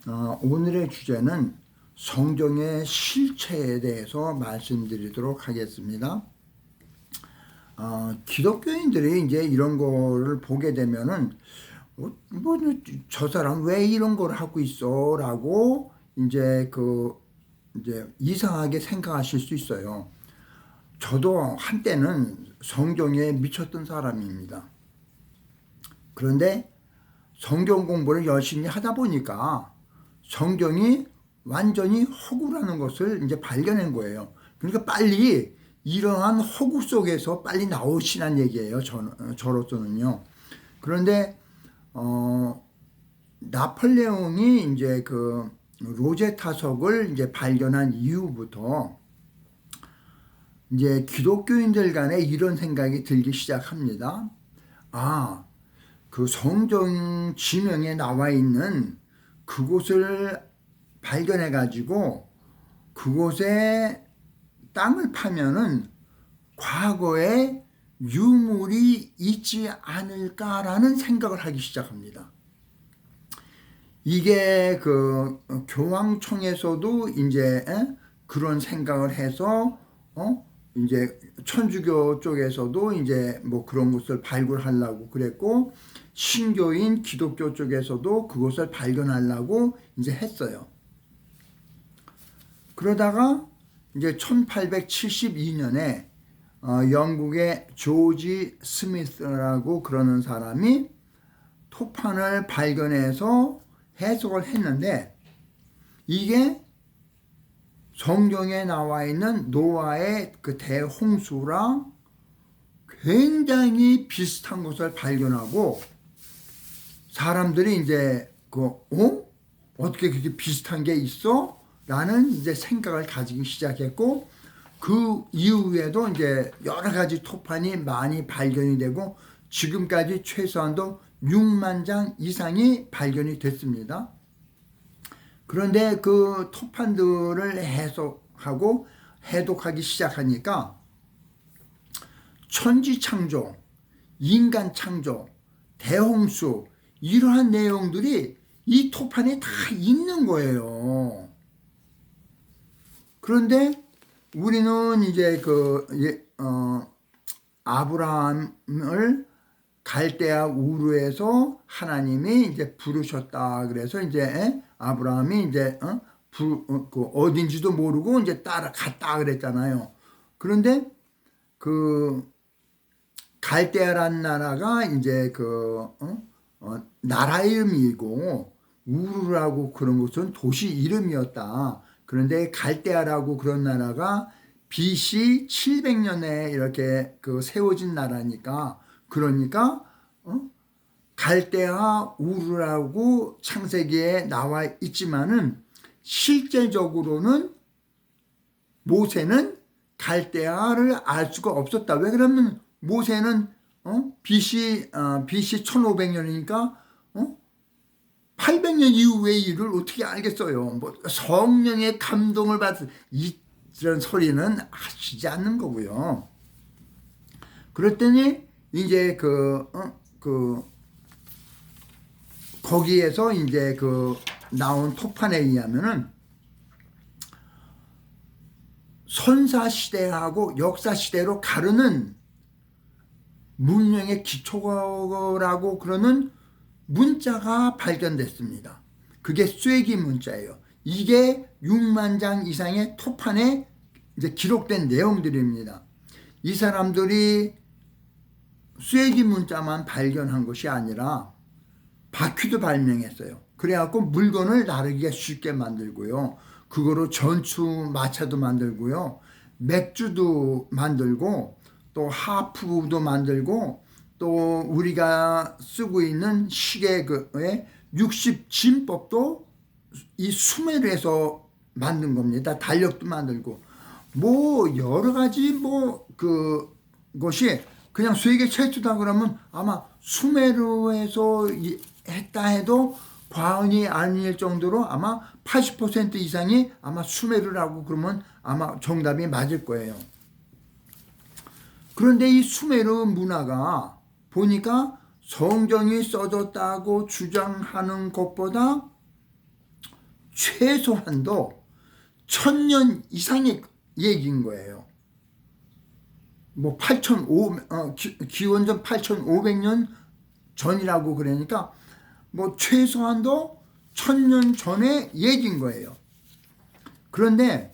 오늘의 주제는 성경의 실체에 대해서 말씀드리도록 하겠습니다. 기독교인들이 이제 이런 거를 보게 되면은 저 사람 왜 이런 걸 하고 있어? 라고 이제 이상하게 생각하실 수 있어요. 저도 한때는 성경에 미쳤던 사람입니다. 그런데 성경 공부를 열심히 하다 보니까 성경이 완전히 허구라는 것을 이제 발견한 거예요. 그러니까 빨리 이러한 허구 속에서 빨리 나오시란 얘기예요. 저로서는요. 그런데 나폴레옹이 이제 로제타석을 이제 발견한 이후부터 이제 기독교인들 간에 이런 생각이 들기 시작합니다. 그 성경 지명에 나와 있는 그곳을 발견해 가지고 그곳에 땅을 파면은 과거에 유물이 있지 않을까라는 생각을 하기 시작합니다. 이게 교황청에서도 이제 그런 생각을 해서 이제 천주교 쪽에서도 이제 그런 것을 발굴하려고 그랬고, 신교인 기독교 쪽에서도 그것을 발견하려고 이제 했어요. 그러다가 이제 1872년에 영국의 조지 스미스라고 그러는 사람이 토판을 발견해서 해석을 했는데, 이게 성경에 나와 있는 노아의 그 대홍수랑 굉장히 비슷한 것을 발견하고, 사람들이 이제 어떻게 그렇게 비슷한 게 있어? 라는 이제 생각을 가지기 시작했고, 그 이후에도 이제 여러 가지 토판이 많이 발견이 되고 지금까지 최소한도 6만 장 이상이 발견이 됐습니다. 그런데 그 토판들을 해석하고 해독하기 시작하니까 천지 창조, 인간 창조, 대홍수 이러한 내용들이 이 토판에 다 있는 거예요. 그런데 우리는 이제 아브라함을 갈대아 우르에서 하나님이 이제 부르셨다. 그래서 이제 아브라함이 이제 어딘지도 모르고 이제 따라갔다 그랬잖아요. 그런데 갈대아란 나라가 이제 나라 이름이고 우르라고 그런 것은 도시 이름이었다. 그런데 갈대아라고 그런 나라가 BC 700년에 이렇게 세워진 나라니까, 그러니까 갈대아 우르라고 창세기에 나와 있지만은 실제적으로는 모세는 갈대아를 알 수가 없었다. 왜 그러면 모세는 BC 1500년이니까 800년 이후의 일을 어떻게 알겠어요? 성령의 감동을 받은 이런 소리는 하시지 않는 거고요. 그랬더니 이제 거기에서 이제 나온 토판에 의하면은 선사 시대하고 역사 시대로 가르는 문명의 기초라고 그러는 문자가 발견됐습니다. 그게 쐐기 문자예요. 이게 6만 장 이상의 토판에 이제 기록된 내용들입니다. 이 사람들이 쐐기 문자만 발견한 것이 아니라 바퀴도 발명했어요. 그래갖고 물건을 나르기가 쉽게 만들고요. 그거로 전투 마차도 만들고요. 맥주도 만들고 또 하프도 만들고 또 우리가 쓰고 있는 시계의 60진법도 이 수메르에서 만든 겁니다. 달력도 만들고 여러 가지 것이 그냥 세계 최초다 그러면 아마 수메르에서 했다 해도 과언이 아닐 정도로 아마 80% 이상이 아마 수메르라고 그러면 아마 정답이 맞을 거예요. 그런데 이 수메르 문화가 보니까 성경이 써졌다고 주장하는 것보다 최소한도 1000년 이상의 얘기인 거예요. 뭐 기원전 8500년 전이라고 그러니까 뭐 최소한도 1000년 전의 얘기인 거예요. 그런데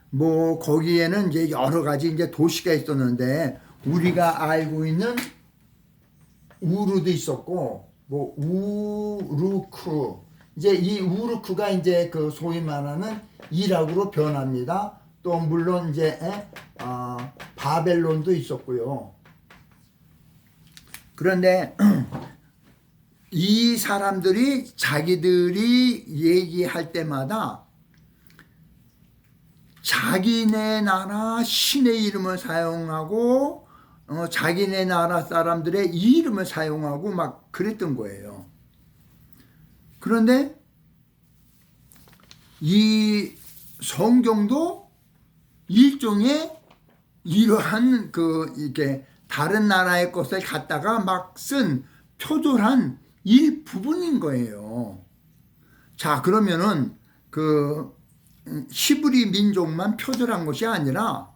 뭐 거기에는 이제 여러 가지 이제 도시가 있었는데 우리가 알고 있는 우르도 있었고 뭐 우르크, 이제 이 우르크가 이제 그 소위 말하는 이락으로 변합니다. 또 물론 이제 바벨론도 있었고요. 그런데 이 사람들이 자기들이 얘기할 때마다 자기네 나라 신의 이름을 사용하고 자기네 나라 사람들의 이름을 사용하고 막 그랬던 거예요. 그런데 이 성경도 일종의 이러한 이렇게 다른 나라의 것을 갖다가 막 쓴 표절한 일부분인 거예요. 자, 그러면은 히브리 민족만 표절한 것이 아니라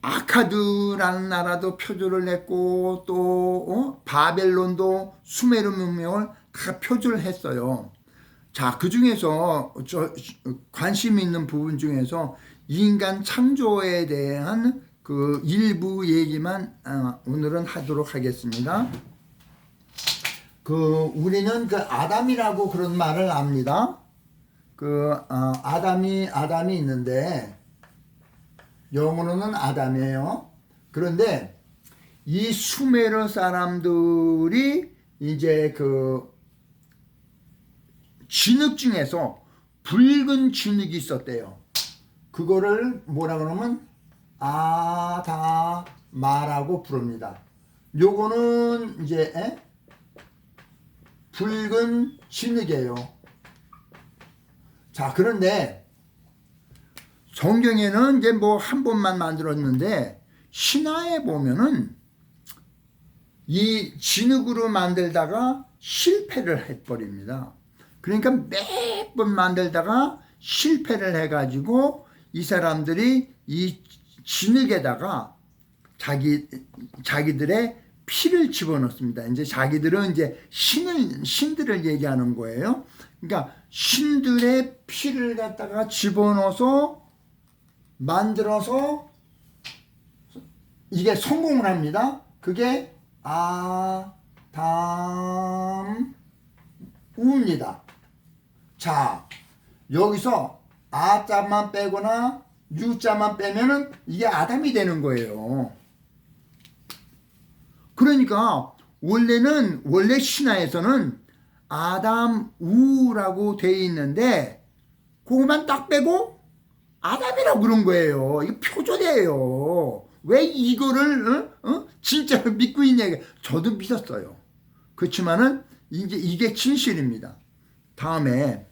아카드라는 나라도 표절을 했고 또 바벨론도 수메르 문명을 다 표절을 했어요. 자, 그 중에서 관심 있는 부분 중에서 인간 창조에 대한 그 일부 얘기만 오늘은 하도록 하겠습니다. 우리는 아담이라고 그런 말을 압니다. 아담이 있는데 영어로는 아담이에요. 그런데 이 수메르 사람들이 이제 진흙 중에서 붉은 진흙이 있었대요. 그거를 뭐라 그러면 아다마라고 부릅니다. 요거는 이제 붉은 진흙이에요. 자, 그런데 성경에는 이제 뭐 한 번만 만들었는데 신화에 보면은 이 진흙으로 만들다가 실패를 해버립니다. 그러니까 매번 만들다가 실패를 해가지고 이 사람들이 이 진흙에다가 자기들의 피를 집어넣습니다. 이제 자기들은 이제 신들을 얘기하는 거예요. 그러니까 신들의 피를 갖다가 집어넣어서 만들어서 이게 성공을 합니다. 그게 아담우입니다. 자, 여기서 아자만 빼거나 유자만 빼면은 이게 아담이 되는 거예요. 그러니까 원래 신화에서는 아담우라고 돼 있는데 그것만 딱 빼고 아담이라고 그런 거예요. 이거 표절이에요. 왜 이거를 진짜로 믿고 있냐. 저도 믿었어요. 그렇지만은 이게 진실입니다. 다음에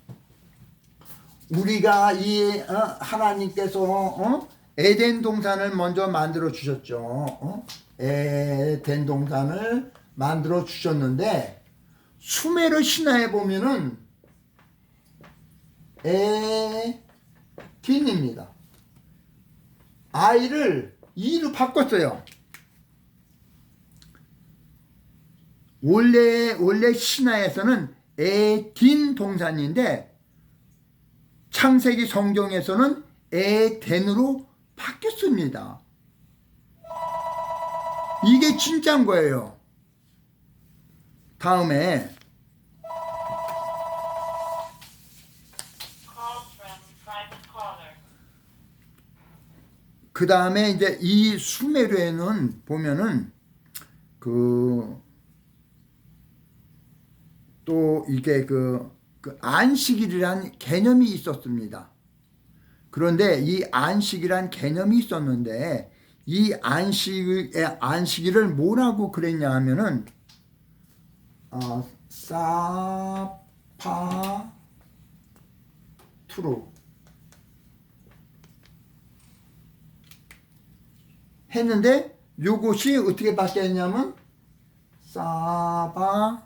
우리가 이 하나님께서 에덴 동산을 먼저 만들어 주셨죠. 에덴 동산을 만들어 주셨는데 수메르 신화에 보면은 에딘입니다. 아이를 이로 바꿨어요. 원래 신화에서는 에딘 동산인데 창세기 성경에서는 에덴으로 바뀌었습니다. 이게 진짜인 거예요. 다음에 그 다음에 이제 이 수메르에는 보면은 또 이게 안식일이란 개념이 있었습니다. 그런데 이 안식이란 개념이 있었는데 이 안식일을 뭐라고 그랬냐 하면은 사파투로 했는데 요것이 어떻게 바뀌었냐면 사바투로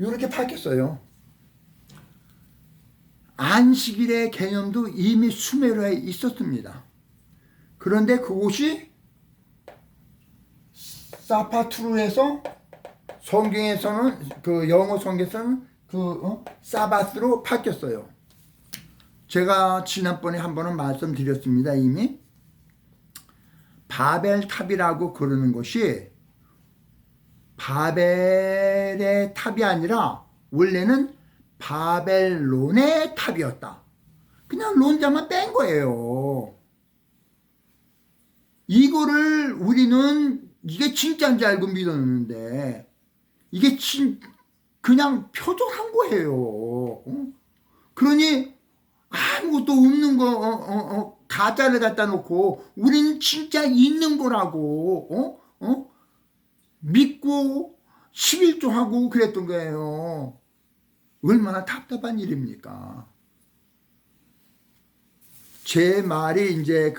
이렇게 바뀌었어요. 안식일의 개념도 이미 수메르에 있었습니다. 그런데 그곳이 사파투르에서 성경에서는 그 영어 성경에서는 사바스로 바뀌었어요. 제가 지난번에 한 번은 말씀드렸습니다. 이미 바벨탑이라고 그러는 것이 바벨의 탑이 아니라 원래는 바벨론의 탑이었다. 그냥 론자만 뺀 거예요. 이거를 우리는 이게 진짜인지 알고 믿었는데 이게 그냥 표절한 거예요. 그러니 아무것도 없는 거 가짜를 갖다 놓고 우리는 진짜 있는 거라고 믿고 11조하고 그랬던 거예요. 얼마나 답답한 일입니까? 제 말이 이제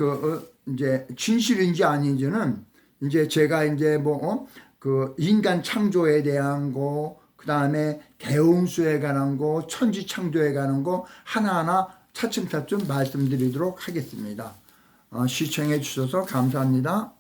이제 진실인지 아닌지는 이제 제가 이제 그 인간 창조에 대한 거, 그 다음에 대홍수에 관한 거, 천지 창조에 관한 거 하나하나 차츰차츰 말씀드리도록 하겠습니다. 시청해 주셔서 감사합니다.